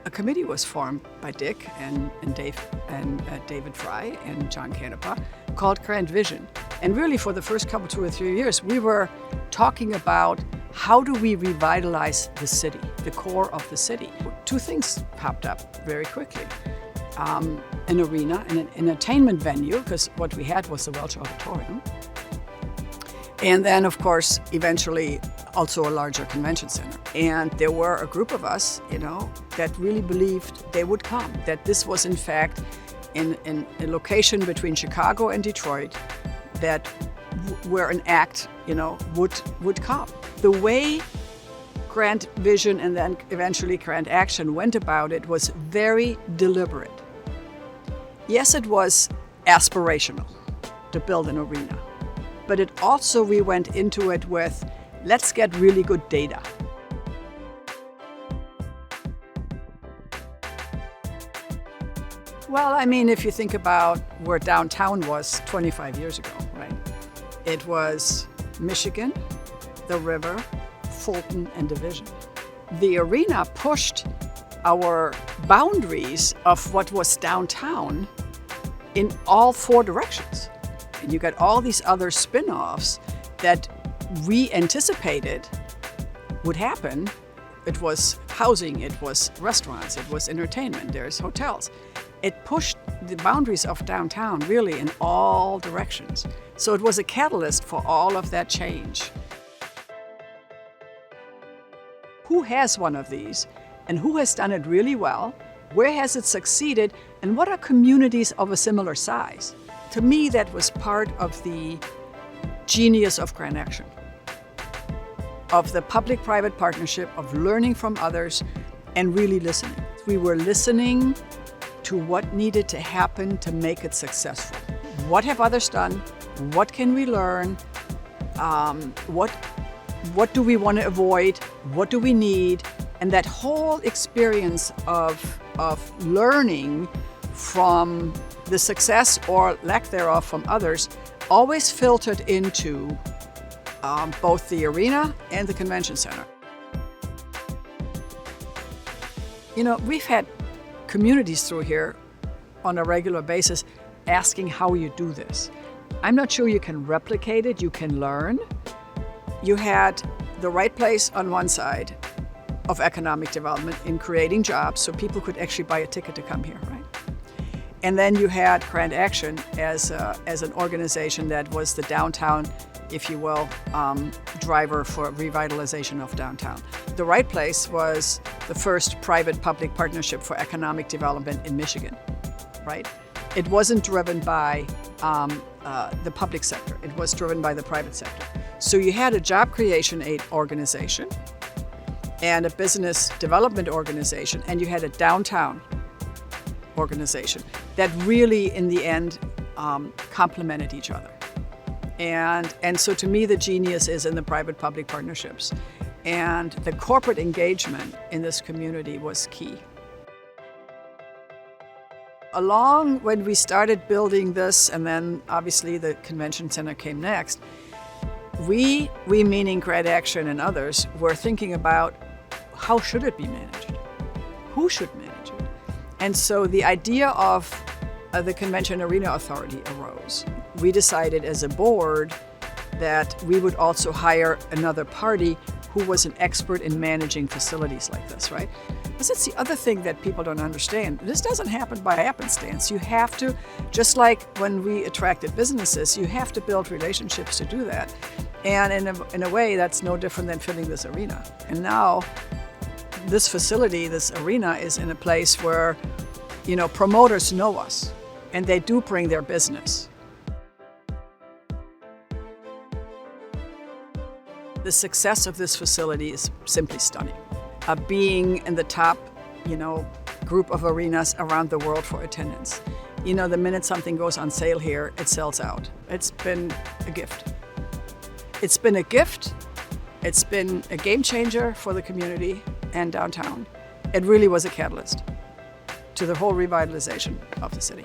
a committee was formed by Dick and Dave and David Fry and John Canepa called Grand Vision. And really for the first couple, 2 or 3 years, we were talking about how do we revitalize the city, the core of the city. Two things popped up very quickly. An arena, an entertainment venue, because what we had was the Welch Auditorium. And then, of course, eventually also a larger convention center. And there were a group of us, that really believed they would come, that this was in fact in a location between Chicago and Detroit that where an act, would come. The way Grand Vision and then eventually Grand Action went about it was very deliberate. Yes, it was aspirational to build an arena, but it also, we went into it with, let's get really good data. Well, if you think about where downtown was 25 years ago, right? It was Michigan, the river, Fulton, and Division. The arena pushed our boundaries of what was downtown in all four directions. And you got all these other spin-offs that we anticipated would happen. It was housing, it was restaurants, it was entertainment, there's hotels. It pushed the boundaries of downtown really in all directions. So it was a catalyst for all of that change. Who has one of these and who has done it really well? Where has it succeeded? And what are communities of a similar size? To me, that was part of the genius of Grand Action, of the public-private partnership, of learning from others and really listening. We were listening to what needed to happen to make it successful. What have others done? What can we learn? What do we want to avoid? What do we need? And that whole experience of learning from the success or lack thereof from others always filtered into both the arena and the convention center. We've had communities through here on a regular basis asking how you do this. I'm not sure you can replicate it, you can learn. You had the right place on one side of economic development in creating jobs so people could actually buy a ticket to come here, right? And then you had Grand Action as an organization that was the downtown, if you will, driver for revitalization of downtown. The right place was the first private-public partnership for economic development in Michigan, right? It wasn't driven by the public sector. It was driven by the private sector. So you had a job creation aid organization and a business development organization, and you had a downtown organization that really, in the end, complemented each other. And so to me, the genius is in the private-public partnerships. And the corporate engagement in this community was key. Along when we started building this, and then obviously the convention center came next, we meaning Grand Action and others, were thinking about how should it be managed? Who should manage it? And so the idea of the Convention Arena Authority arose. We decided as a board that we would also hire another party who was an expert in managing facilities like this, right? Because that's the other thing that people don't understand. This doesn't happen by happenstance. You have to, just like when we attracted businesses, you have to build relationships to do that. And in a way, that's no different than filling this arena. And now, this facility, this arena, is in a place where, promoters know us, and they do bring their business. The success of this facility is simply stunning. Being in the top, group of arenas around the world for attendance. The minute something goes on sale here, it sells out. It's been a gift. It's been a gift. It's been a game changer for the community and downtown. It really was a catalyst to the whole revitalization of the city.